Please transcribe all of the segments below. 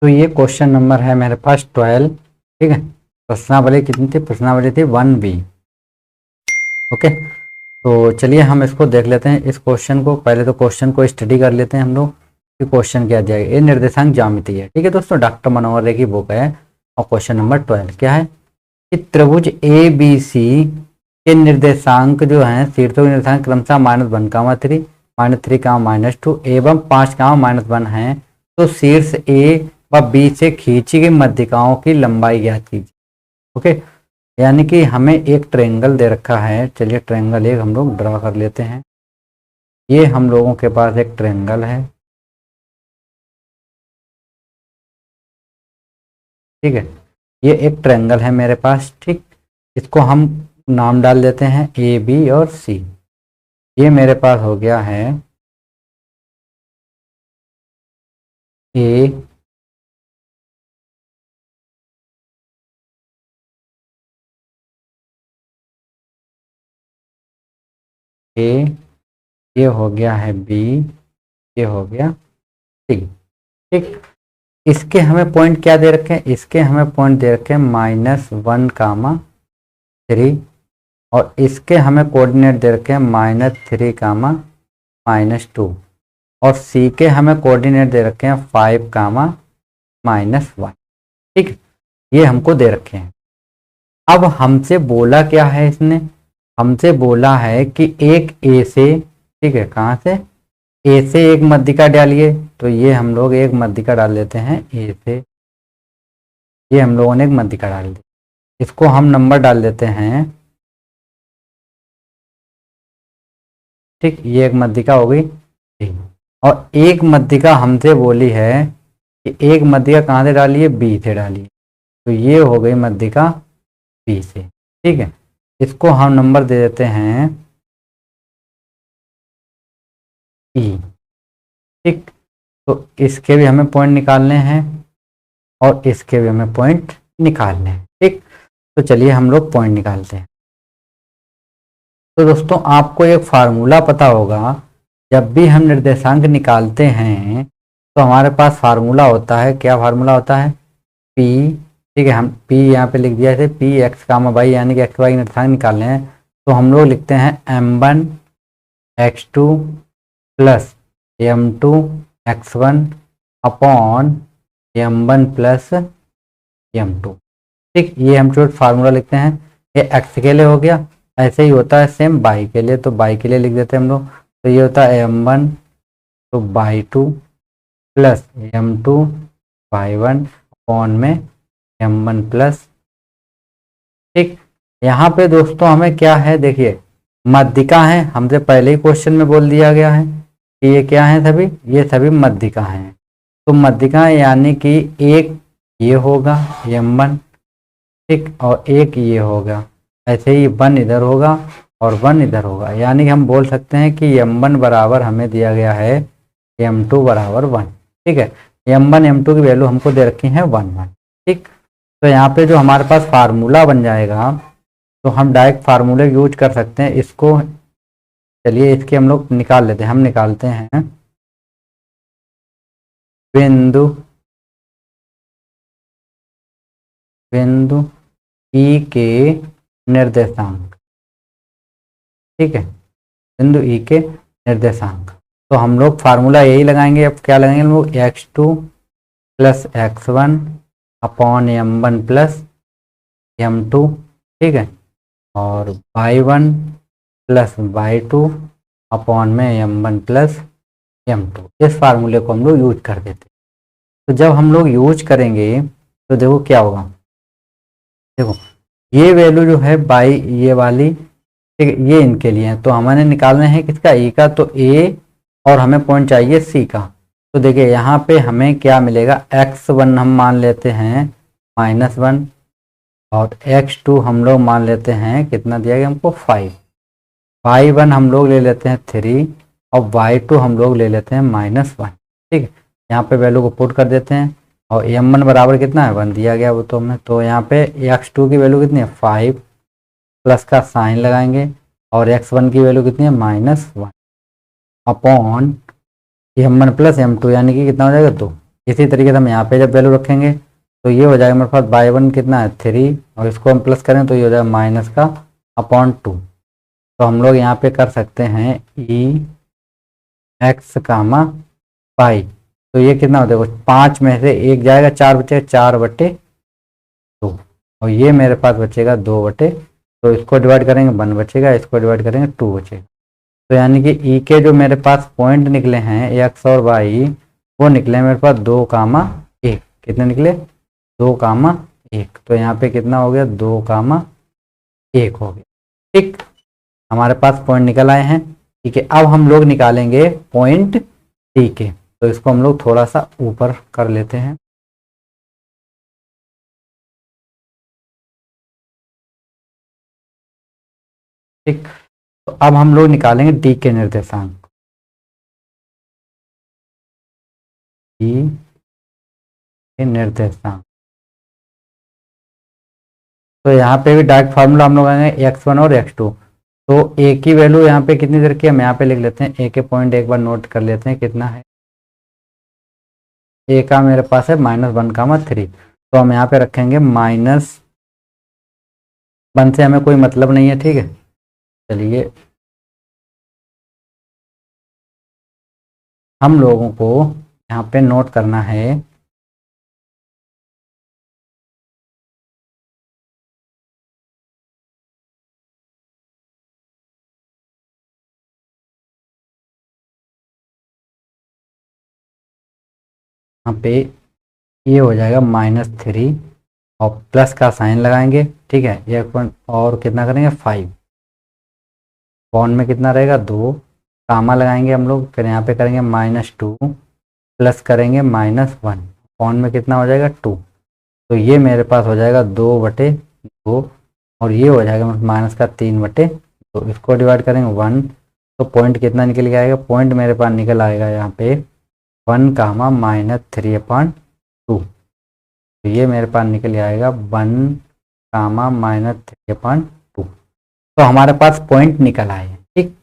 तो ये question number है मेरे पास 12। ठीक है, प्रश्नावली कितनी थी? प्रश्नावली थी 1B। ओके, तो चलिए हम इसको देख लेते हैं। इस क्वेश्चन को पहले तो क्वेश्चन को स्टडी कर लेते हैं हम लोग कि क्वेश्चन क्या दिया गया। ये निर्देशांक ज्यामिति है। ठीक है दोस्तों, डॉक्टर मनोहर रे की बुक है। और क्वेश्चन नंबर 12 क्या है कि त्रिभुज ABC के निर्देशांक जो हैं, शीर्षों के निर्देशांक क्रमशः -1, -3, -2 एवं 5, -1 हैं। तो शीर्ष A व B से खींची गई मध्यिकाओं की लंबाई ज्ञात कीजिए। ओके, यानी कि हमें एक ट्रायंगल दे रखा है। चलिए ट्रायंगल एक हम लोग ड्रा कर लेते हैं। ये हम लोगों के पास एक ट्रायंगल है। ठीक है, ये एक ट्रायंगल है मेरे पास। ठीक, इसको हम नाम डाल देते हैं AB और C। ये मेरे पास हो गया है A, ये हो गया है B, ये हो गया C। ठीक, इसके हमें पॉइंट क्या दे रखे हैं? इसके हमें पॉइंट दे रखे हैं -1, 3 और इसके हमें कोऑर्डिनेट दे रखे हैं -3, -2 और C के हमें कोऑर्डिनेट दे रखे हैं 5, -1। ठीक है, ये हमको दे रखे हैं। अब हमसे बोला क्या है इसने? हमसे बोला है कि एक A से, ठीक है, कहाँ से? A से एक मध्यिका डालिए। तो ये हम लोग एक मध्यिका डाल देते हैं A से। ये हम लोगों ने एक मध्यिका डाल दी। इसको हम नंबर डाल देते हैं। ठीक, ये एक मध्यिका हो गई। ठीक, और एक मध्यिका हमसे बोली है कि एक मध्यिका कहाँ से डालिए? B से डालिए। तो ये हो गई मध्यिका B से। ठीक है, इसको हम नंबर दे देते हैं E। ठीक, तो इसके भी हमें पॉइंट निकालने हैं और इसके भी हमें पॉइंट निकालने हैं। ठीक, तो चलिए हम लोग पॉइंट निकालते हैं। तो दोस्तों आपको एक फार्मूला पता होगा, जब भी हम निर्देशांक निकालते हैं तो हमारे पास फार्मूला होता है। क्या फार्मूला होता है? P। ठीक है, हम P यहाँ पे लिख दिया है। P x, y यानी कि x y निर्देशांक निकालने हैं तो हम लोग लिखते हैं m1 x2 plus m2 x1 upon m1 plus m2। ठीक, ये हम छोटे फार्मूला लिखते हैं। ये x के लिए हो गया। ऐसे ही होता है सेम y के लिए। तो y के लिए लिख देते हैं हम लोग। तो ये होता है m1 तो y2 plus m2 y1 upon में m1 प्लस। ठीक, यहाँ पे दोस्तों हमें क्या है? देखिए मध्यिका है, हमसे पहले ही क्वेश्चन में बोल दिया गया है कि ये क्या है? सभी ये सभी मध्यिका हैं। तो मध्यिका यानी कि एक ये होगा m1, ठीक, और एक ये होगा। ऐसे ही 1 इधर होगा और 1 इधर होगा। यानी कि हम बोल सकते हैं कि m1 बराबर हमें दिया गया है m2 बराबर 1। ठीक है, m1 m2 की वैल्यू हमको दे रखी है 1 1। ठीक, तो यहाँ पे जो हमारे पास फार्मूला बन जाएगा तो हम डायरेक्ट फार्मूले यूज कर सकते हैं इसको। चलिए इसके हम लोग निकाल लेते हैं। हम निकालते हैं बिंदु E के निर्देशांक। ठीक है, बिंदु E के निर्देशांक। तो हम लोग फार्मूला यही लगाएंगे। अब क्या लगाएंगे हम लोग? x2 plus x1 upon m1 plus m2। ठीक है, और y1 प्लस y2 अपॉन में m1 प्लस m2। इस फार्मूले को हम लोग यूज कर देते हैं। तो जब हम लोग यूज करेंगे तो देखो क्या होगा। देखो ये वैल्यू जो है बाई ये वाली, ठीक है, ये इनके लिए है। तो हमें निकालना है किसका? E का। तो A और हमें पॉइंट चाहिए C का। तो देखिए यहाँ पे हमें क्या मिलेगा? x1 हम मान लेते हैं -1 और x2 हम लोग मान लेते हैं कितना दिया गया हमको? 5। y1 हम लोग ले लेते हैं 3 और y2 हम लोग ले लेते हैं -1। ठीक है, यहाँ पे वैल्यू को पुट कर देते हैं और m1 बराबर कितना है? 1 दिया गया वो तो हमें। तो यहाँ पे x2 की वैल्यू कितनी है? 5 प्लस का साइन लगाएंगे और x1 की वैल्यू कितनी है? -1 अपॉन m1 प्लस m2 यानी कि कितना हो जाएगा? 2। इसी तरीके से हम यहाँ पे जब वैल्यू रखेंगे तो ये हो जाएगा मेरे पास y1 कितना है 3, और इसको हम प्लस करें तो ये हो जाएगा माइनस का अपॉन 2। तो हम लोग यहाँ पे कर सकते हैं ई एक्स कामा पाई, तो ये कितना हो जाएगा 5 में से 1 जाएगा, 4 बचेगा, 4/2, और ये मेरे पास बचेगा 2/, तो इसको डिवाइड करेंगे 1 बचेगा, इसको डिवाइड करेंगे 2 बचेगा। तो यानी कि ई के जो मेरे पास पॉइंट निकले हैं एक्स और वाई, वो निकले मेरे पास 2,1। कितने निकले 2,1। तो यहाँ पे कितना हो गया 2,1 हो गया। ठीक, हमारे पास पॉइंट निकल आए हैं। ठीक है, अब हम लोग निकालेंगे पॉइंट डी के, तो इसको हम लोग थोड़ा सा ऊपर कर लेते हैं। ठीक, तो अब हम लोग निकालेंगे डी के निर्देशांक। डी के निर्देशांक, तो यहाँ पे भी डायरेक्ट फार्मूला हम लोग आएंगे x1 और x2। तो ए की वैल्यू यहाँ पे कितनी देर की हम यहाँ पे लिख लेते हैं, ए के पॉइंट एक बार नोट कर लेते हैं कितना है। ए का मेरे पास है -1,3, तो हम यहाँ पे रखेंगे -1 से हमें कोई मतलब नहीं है। ठीक है, चलिए हम लोगों को यहाँ पे नोट करना है यहाँ पे ये हो जाएगा -3 और प्लस का साइन लगाएंगे। ठीक है, ये पॉइंट और कितना करेंगे 5, बॉन्ड में कितना रहेगा 2, कामा लगाएंगे हम लोग, फिर यहाँ पे करेंगे -2 प्लस करेंगे -1, बॉन्ड में कितना हो जाएगा 2। तो ये मेरे पास हो जाएगा 2/2, और ये हो जाएगा माइनस का 3/2। तो इसको डिवाइड करेंगे 1, तो पॉइंट कितना निकल के आएगा, पॉइंट मेरे पास निकल आएगा यहाँ पे 1 कामा -3/2। तो ये मेरे पास निकल आएगा 1 कामा -3/2। तो हमारे पास पॉइंट निकल आए। ठीक,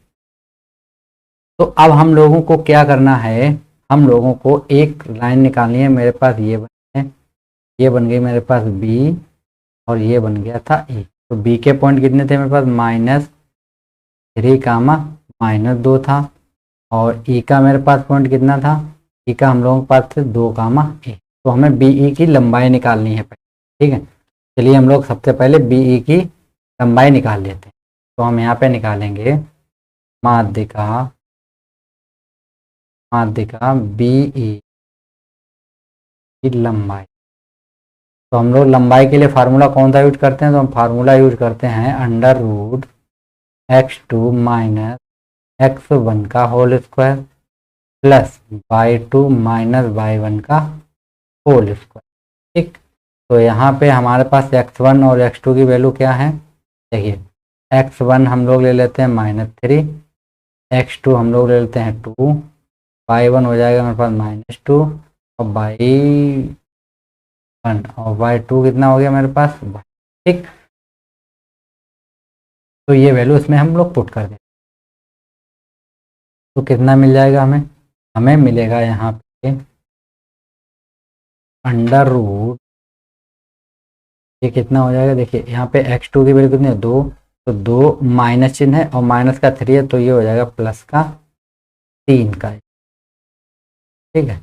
तो अब हम लोगों को क्या करना है, हम लोगों को एक लाइन निकालनी है। मेरे पास ये बन है, ये बन गई मेरे पास बी, और ये बन गया था ए। तो बी के पॉइंट कितने थे मेरे पास -3 कामा -2 था, और ई का मेरे पास पॉइंट कितना था, ई का हम लोगों के पास थे 2 कामा ए। तो हमें बी ई की लंबाई निकालनी है पहले। ठीक है, चलिए हम लोग सबसे पहले बी ई की लंबाई निकाल लेते हैं। तो हम यहाँ पे निकालेंगे माध्यिका बी ई की लंबाई। तो हम लोग लंबाई के लिए फार्मूला कौन सा यूज करते हैं, तो हम फार्मूला यूज करते हैं √x2 माइनस x1 का whole square plus y2 minus y1 का होल स्क्वायर। ठीक, तो यहाँ पे हमारे पास x1 और x2 की वैल्यू क्या है, देखिए x1 हम लोग ले लेते हैं -3, x2 हम लोग ले लेते हैं 2, y1 हो जाएगा मेरे पास -2, और y1 और y2 कितना हो गया मेरे पास 1। ठीक, तो ये वैल्यू इसमें हम लोग पुट कर दें तो कितना मिल जाएगा हमें, हमें मिलेगा यहाँ पे √ ये कितना हो जाएगा, देखिए यहाँ पे x2 की वैल्यू कितनी है 2, तो 2 माइनस चिन्ह है और माइनस का 3 है, तो ये हो जाएगा प्लस का 3 का। ठीक है,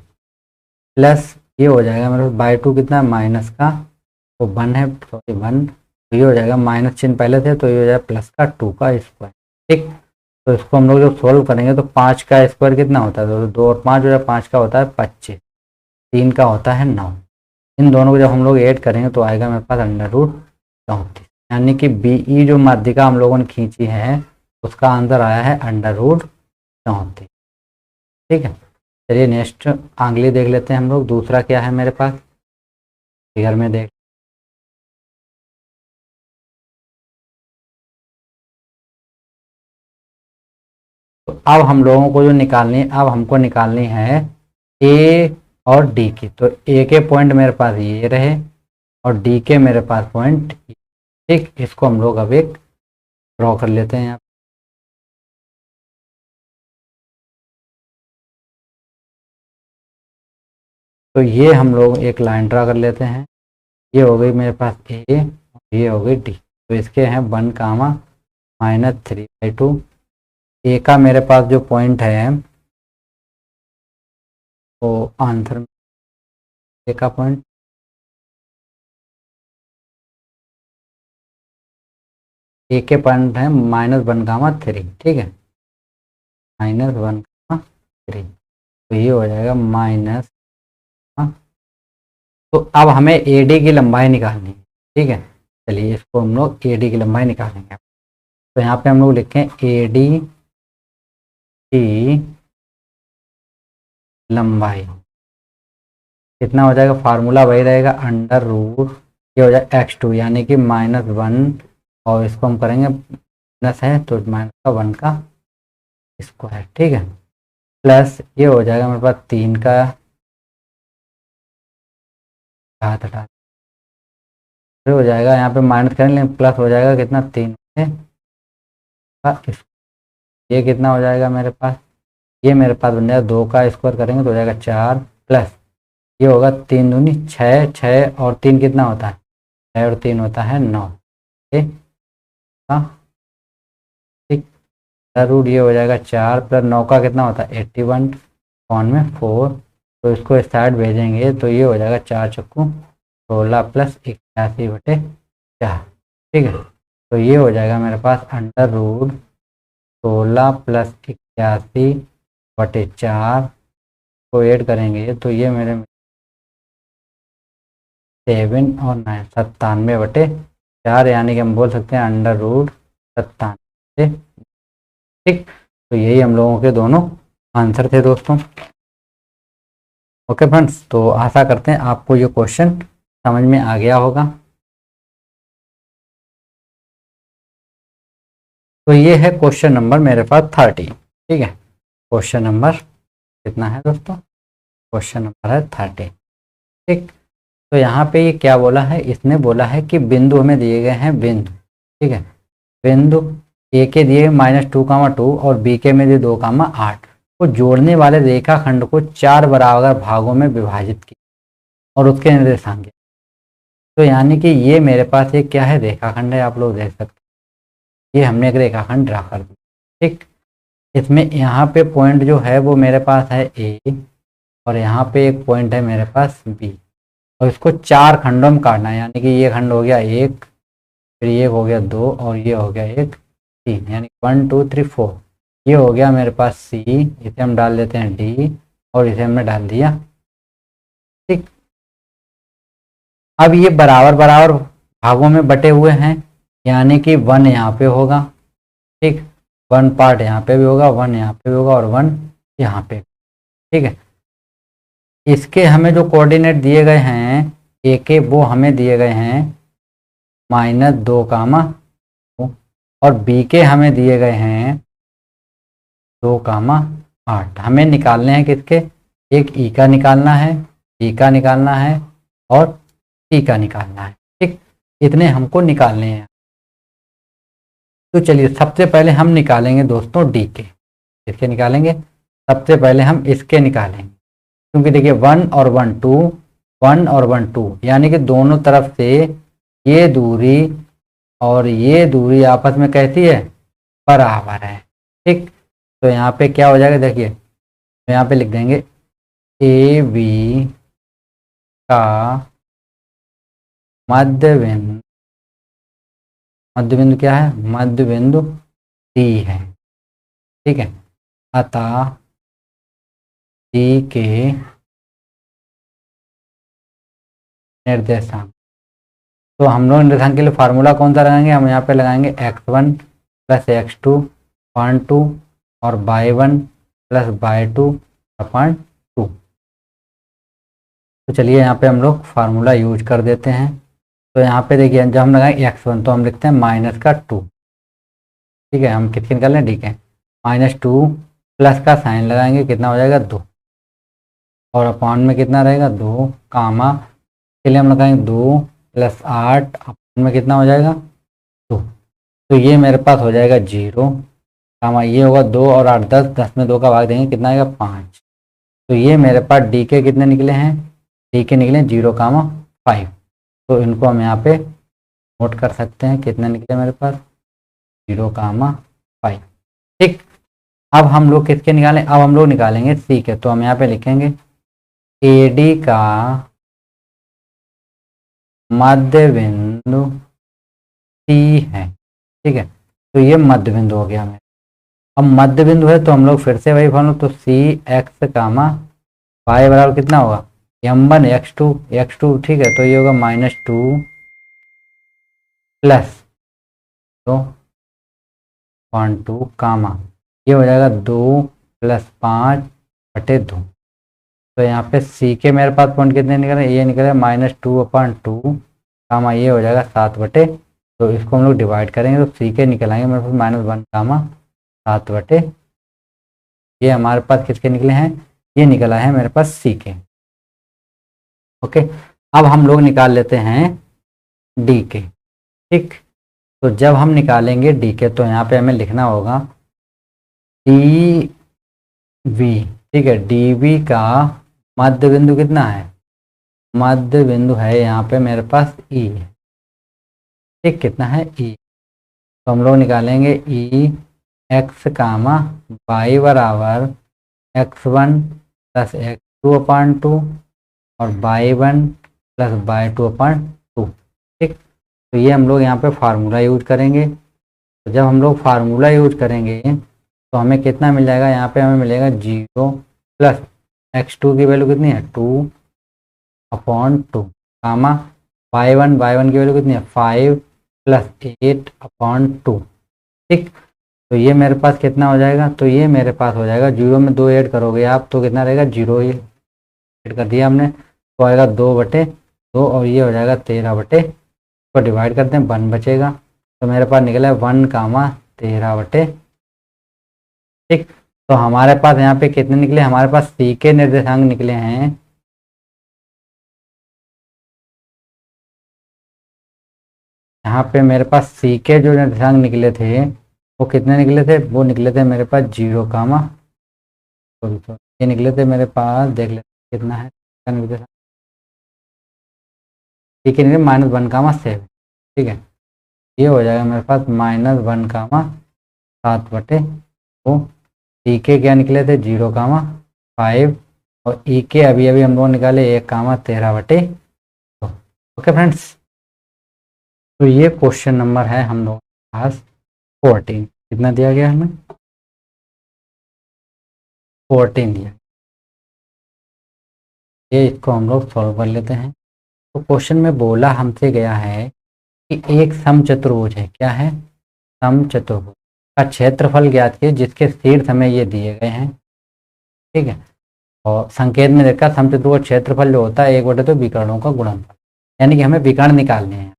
प्लस ये हो जाएगा मेरे y2 कितना है माइनस का, तो 1 है, सॉरी 1, तो ये हो जाएगा माइनस चिन्ह पहले थे, तो ये हो जाएगा प्लस का 2 का स्क्वायर। ठीक, तो इसको हम लोग जब सोल्व करेंगे तो 5 का स्क्वायर कितना होता है, तो 2 और 5 हो जाए, 5 का होता है 25, 3 का होता है 9। इन दोनों को जब हम लोग ऐड करेंगे तो आएगा मेरे पास √34, यानी कि बीई जो माध्यिका हम लोगों ने खींची है उसका आंसर आया है √34। ठीक है, चलिए नेक्स्ट आंगली देख लेते हैं हम लोग। दूसरा क्या है मेरे पास, फिगर में देख, तो अब हम लोगों को जो निकालनी है, अब हमको निकालनी है ए और डी की। तो ए के पॉइंट मेरे पास ये रहे और डी के मेरे पास पॉइंट। ठीक, इसको हम लोग अब एक ड्रॉ कर लेते हैं। तो तो ये हम लोग एक लाइन ड्रा कर लेते हैं। ये हो गई मेरे पास ए, ये हो गई डी। तो इसके हैं 1 कामा -3/2। ए का मेरे पास जो पॉइंट है वो आंसर में ए का पॉइंट ए के पॉइंट है -1, ठीक है, -1, तो ये हो जाएगा माइनस। तो अब हमें ए डी की लंबाई निकालनी है, ठीक है। चलिए इसको हम लोग ए डी की लंबाई निकालेंगे। तो यहाँ पे हम लोग लिखें ए डी की लंबाई कितना हो जाएगा, फार्मूला वही रहेगा, अंडर रूट ये हो जाएगा x2 यानी कि -1, और इसको हम करेंगे प्लस है तो -1 का स्क्वायर, ठीक है, प्लस ये हो जाएगा मेरे पास 3 का घात हटा हो जाएगा, यहाँ पे माइनस करेंगे लेकिन प्लस हो जाएगा कितना 3 का, ये कितना हो जाएगा मेरे पास, ये मेरे पास बन जाएगा 2 का स्क्वायर करेंगे तो हो जाएगा 4, प्लस ये होगा 3 दूनी 6, 6 और 3 कितना होता है, 6 और 3 होता है 9, ठीक, रूट ये हो जाएगा 4 प्लस 9 का कितना होता है 81 कौन में 4, तो इसको इस साइड भेजेंगे तो ये हो जाएगा 4 चक्कू 16 प्लस 81/4, ठीक है। तो ये हो जाएगा मेरे पास अंडर रूट 16 प्लस 81/4 को ऐड करेंगे तो ये मेरे 7 और 9 97/4, यानी कि हम बोल सकते हैं अंडर रूट 97, ठीक। तो यही हम लोगों के दोनों आंसर थे दोस्तों। ओके फ्रेंड्स, तो आशा करते हैं आपको ये क्वेश्चन समझ में आ गया होगा। तो ये है क्वेश्चन नंबर मेरे पास 30, ठीक है। क्वेश्चन नंबर कितना है दोस्तों, क्वेश्चन नंबर है 30, ठीक। तो यहाँ पे ये क्या बोला है, इसने बोला है कि बिंदु हमें दिए गए हैं बिंदु, ठीक है, बिंदु ए के दिए -2, और बी के में दिए 2, 8 को जोड़ने वाले रेखाखंड को 4 बराबर भागों में विभाजित किया और उसके निर्देशांक। तो यानी कि ये मेरे पास एक क्या है, रेखाखंड है, आप लोग देख सकते हैं, ये हमने एक रेखाखंड ड्रा कर दिया, ठीक। इसमें यहाँ पे पॉइंट जो है वो मेरे पास है ए, और यहाँ पे एक पॉइंट है मेरे पास बी, और इसको 4 खंडों में काटना है, यानी कि ये खंड हो गया 1, फिर ये हो गया 2, और ये हो गया 1, 3, यानी 1 2 3 4, ये हो गया मेरे पास सी, इसे हम डाल देते हैं डी, और इसे हमने डाल दिया, ठीक। अब ये बराबर बराबर भागों में बटे हुए हैं, यानी कि 1 यहाँ पे होगा, ठीक, 1 पार्ट यहाँ पे भी होगा, 1 यहाँ पे भी होगा, और 1 यहाँ पे, ठीक है। इसके हमें जो कोऑर्डिनेट दिए गए हैं ए के, वो हमें दिए गए हैं -2, और बी के हमें दिए गए हैं 2, 8। हमें निकालने हैं किसके, एक ई का निकालना है, बी का निकालना है, और सी का निकालना है, ठीक। इतने हमको निकालने हैं। तो चलिए सबसे पहले हम निकालेंगे दोस्तों डी के, इसके निकालेंगे, सबसे पहले हम इसके निकालेंगे, क्योंकि देखिए 1 और 1 2, 1 और 1 2, यानी कि दोनों तरफ से ये दूरी और ये दूरी आपस में कैसी है, बराबर है, ठीक। तो यहाँ पे क्या हो जाएगा, देखिए तो यहाँ पे लिख देंगे ए बी का मध्य बिंदु क्या है, मध्य बिंदु डी है, ठीक है। अतः डी के निर्देशांक, तो हम लोग निर्देशांक के लिए फार्मूला कौन सा लगाएंगे, हम यहाँ पे लगाएंगे x1 + x2 अपॉन 2 और y1 + y2 अपॉन 2। तो चलिए यहाँ पे हम लोग फार्मूला यूज कर देते हैं। तो यहाँ पे देखिए जब हम लगाएंगे x1 तो हम लिखते हैं -2, ठीक है, हम किसके निकाल लें, डी के, -2 प्लस का साइन लगाएंगे, कितना हो जाएगा 2, और अपॉन में कितना रहेगा 2, कामा के लिए हम लगाएंगे 2 + 8 अपॉन में कितना हो जाएगा 2, तो ये मेरे पास हो जाएगा 0, कामा ये होगा 2 और 8 10, 10 में 2 का भाग देंगे कितना आएगा 5। तो ये मेरे पास डी के कितने निकले हैं सी के निकले 0,5। तो इनको हम यहाँ पे नोट कर सकते हैं, कितने निकले मेरे पास 0,5। ठीक, अब हम लोग किसके निकालें, अब हम लोग निकालेंगे सी के। तो हम यहाँ पे लिखेंगे AD का मध्य बिंदु सी है। ठीक है, तो ये मध्य बिंदु हो गया हमें। अब मध्य बिंदु है तो हम लोग फिर से वही फॉर्मूला, तो सी एक्स कामा वाई बराबर कितना होगा m1 x2। ठीक है, तो ये होगा -2 प्लस 2 कामा ये हो जाएगा 2 + 5/2। तो यहाँ पे सी के मेरे पास पॉइंट कितने निकले, ये निकले -2/2 कामा ये हो जाएगा 7/। तो इसको हम लोग डिवाइड करेंगे तो सी के निकल आएंगे मेरे पास -1 कामा 7/। ये हमारे पास किसके निकले हैं, ये निकला है मेरे पास सी के। ओके, अब हम लोग निकाल लेते हैं डी के। ठीक, तो जब हम निकालेंगे डी के तो यहाँ पे हमें लिखना होगा डी वी। ठीक है, डी वी का मध्य बिंदु कितना है, मध्य बिंदु है यहाँ पे मेरे पास ई। ठीक, कितना है ई, तो हम लोग निकालेंगे ई एक्स कामा वाई बराबर x1 + x2/2 और y1 + y2/2। ठीक, तो ये हम लोग यहाँ पे फार्मूला यूज करेंगे। तो जब हम लोग फार्मूला यूज करेंगे तो हमें कितना मिल जाएगा, यहाँ पे हमें मिलेगा 0 + x2 की वैल्यू कितनी है 2/2 कामा y1 की वैल्यू कितनी है 5 + 8/2। ठीक, तो ये मेरे पास कितना हो जाएगा, तो ये मेरे पास हो जाएगा 0 में 2 ऐड करोगे आप तो कितना रहेगा 0 ही ऐड कर दिया हमने, तो आएगा 2/2 और ये हो जाएगा 13/। तो डिवाइड करते हैं 1 बचेगा, तो मेरे पास निकला है 1,13/। ठीक, तो हमारे पास यहाँ पे कितने निकले, हमारे पास सी के निर्देशांक निकले हैं यहाँ पे मेरे पास सी के जो निर्देशांक निकले थे वो कितने निकले थे, वो निकले थे मेरे पास 0 कामा ये निकले थे मेरे पास, देख लेते कितना है निर्देशांक, ठीक है निकले -1,7। ठीक है, ये हो जाएगा मेरे पास -1,7/। ई के क्या निकले थे 0,5 और ई के अभी अभी हम लोग निकाले 1,13/। ओके फ्रेंड्स, तो ये क्वेश्चन नंबर है हम लोग पास 14। कितना दिया गया हमें 14 दिया। ये इसको हम लोग सॉल्व कर लेते हैं। तो क्वेश्चन में बोला हमसे गया है कि एक समचतुर्भुज है, क्या है समचतुर्भुज का क्षेत्रफल ज्ञात कीजिए जिसके शीर्ष हमें ये दिए गए हैं। ठीक है, और संकेत में देखा समचतुर्भुज क्षेत्रफल जो होता है 1/2 विकर्णों का गुणनफल, यानी कि हमें विकर्ण निकालने हैं।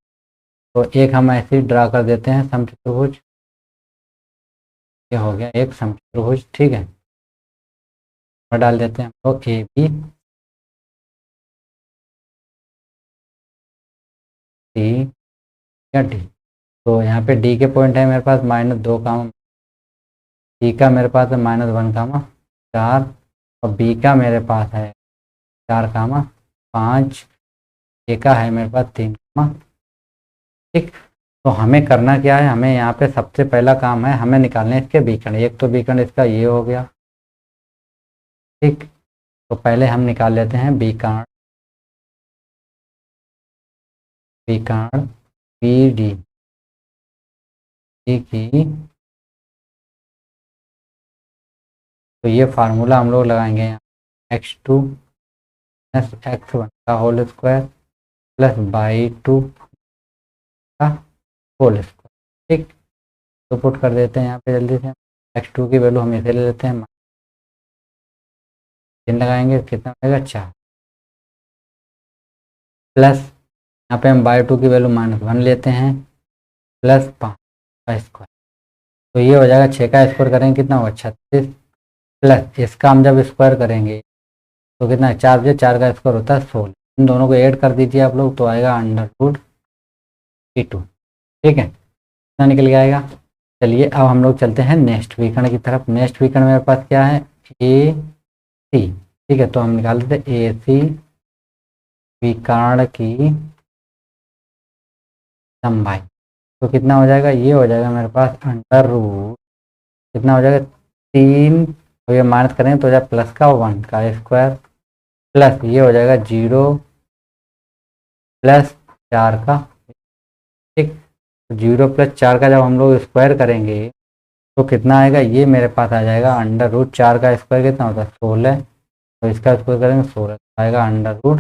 तो एक हम ऐसे ही ड्रा कर देते हैं समचतुर्भुज, ये हो गया एक समचतुर्भुज। ठीक है, और डाल देते हैं हम लोग ए बी सी या डी। तो यहाँ पे डी के पॉइंट है मेरे पास -2 कामा, सी का मेरे पास है -1 कामा 4 और बी का मेरे पास है 4 कामा 5, ए का है मेरे पास 3 कामा। ठीक, तो हमें करना क्या है, हमें यहाँ पे सबसे पहला काम है हमें निकालने इसके विकर्ण। एक तो विकर्ण इसका ये हो गया। ठीक, तो पहले हम निकाल लेते हैं विकर्ण, विकर्ण बी डी की। तो ये फार्मूला हम लोग लगाएंगे यहाँ x2 + x1 का होल स्क्वायर प्लस y2 का होल स्क्वायर। ठीक, तो पुट कर देते हैं यहाँ पे जल्दी से। x2 की वैल्यू हम इसे ले लेते हैं, चिन्ह लगाएंगे कितना आएगा 4 प्लस यहाँ पे हम y2 की वैल्यू -1 लेते हैं प्लस 5 का स्क्वायर। तो ये हो जाएगा 6 का स्क्वायर करेंगे कितना होगा 36 प्लस इसका हम जब स्क्वायर करेंगे तो कितना है 4 बजे 4 का स्क्वायर होता है 16। इन दोनों को ऐड कर दीजिए आप लोग तो आएगा √2। ठीक है, इतना निकल के आएगा। चलिए अब हम लोग चलते हैं नेक्स्ट विकर्ण की तरफ। नेक्स्ट विकर्ण मेरे पास क्या है ए सी। ठीक है, तो हम निकाल देते ए सी विकर्ण की लंबाई। तो कितना हो जाएगा, ये हो जाएगा मेरे पास अंडर रूट, कितना हो जाएगा 3, और ये माइनस करेंगे तो हो जाएगा प्लस का 1 का स्क्वायर, प्लस ये हो जाएगा 0 प्लस 4 का। ठीक, 0 प्लस 4 का जब हम लोग स्क्वायर करेंगे तो कितना आएगा, ये मेरे पास आ जाएगा अंडर रूट 4 का स्क्वायर कितना होता है 16, तो इसका स्क्वायर करेंगे 16 आएगा अंडर रूट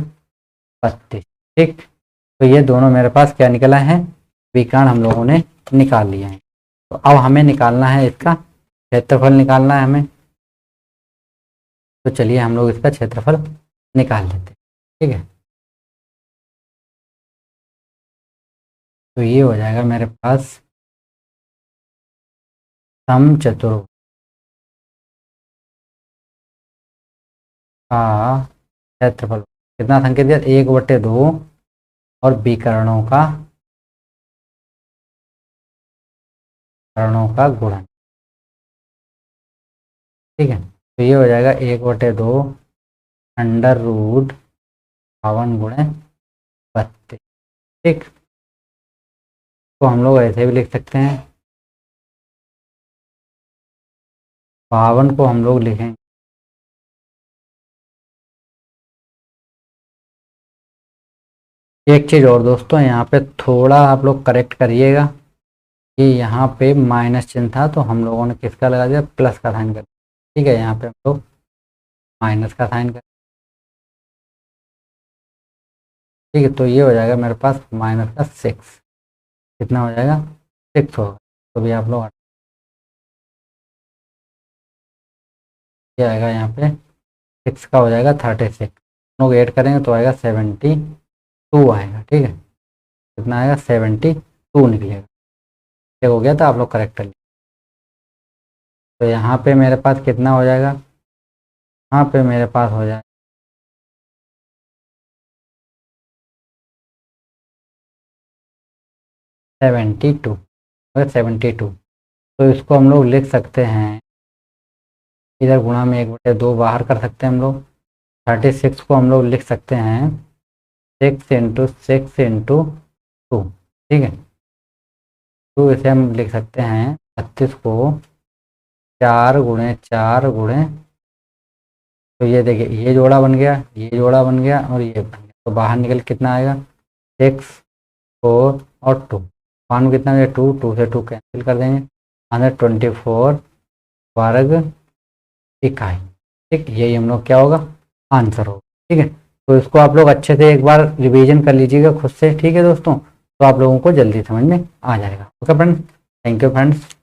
32। ठीक, तो ये दोनों मेरे पास क्या निकला है, विकर्ण हम लोगों ने निकाल लिया है। तो अब हमें निकालना है इसका क्षेत्रफल निकालना है हमें। तो चलिए हम लोग इसका क्षेत्रफल निकाल लेते हैं। ठीक है, तो ये हो जाएगा मेरे पास समचतुर्भुज का क्षेत्रफल कितना संकेत दिया, 1/2 और विकर्णों का गुणन। ठीक है, तो ये हो जाएगा 1/2 अंडर रूट 52 गुणे 32। ठीक, तो हम लोग ऐसे भी लिख सकते हैं, 52 को हम लोग लिखेंगे एक चीज़ और दोस्तों, यहाँ पे थोड़ा आप लोग करेक्ट करिएगा कि यहाँ पे माइनस चिन्ह था तो हम लोगों ने किसका लगा दिया, प्लस का साइन कर दिया। ठीक है, यहाँ पे हम लोग माइनस का साइन कर, ठीक है, तो ये हो जाएगा मेरे पास माइनस का 6, कितना हो जाएगा 6 होगा। तो भी आप लोग ये आएगा यहाँ पे 6 का हो जाएगा 36, हम लोग ऐड करेंगे तो आएगा 72 आएगा। ठीक है, कितना आएगा 72 निकलेगा। ठीक हो गया, तो आप लोग करेक्ट कर लीजिए। तो यहाँ पे मेरे पास कितना हो जाएगा, यहाँ पे मेरे पास हो जाएगा 72, अगर 72 तो इसको हम लोग लिख सकते हैं, इधर गुणा में 1/2 बाहर कर सकते हैं हम लोग। 36 को हम लोग लिख सकते हैं 6 × 6 × 2। ठीक है, तो इसे हम लिख सकते हैं 36 को 4 × 4 तो ये देखिए ये जोड़ा बन गया, ये जोड़ा बन गया और ये बन गया, तो बाहर निकल कितना आएगा 6 4 और 2, 1 कितना हो गया 2, 2 से 2 कैंसिल कर देंगे, 124 वर्ग इकाई। ठीक, यही हम लोग क्या होगा आंसर होगा। ठीक है, तो इसको आप लोग अच्छे से एक बार रिवीजन कर लीजिएगा खुद से। ठीक है दोस्तों, तो आप लोगों को जल्दी समझ में आ जाएगा। Okay friends, thank you friends.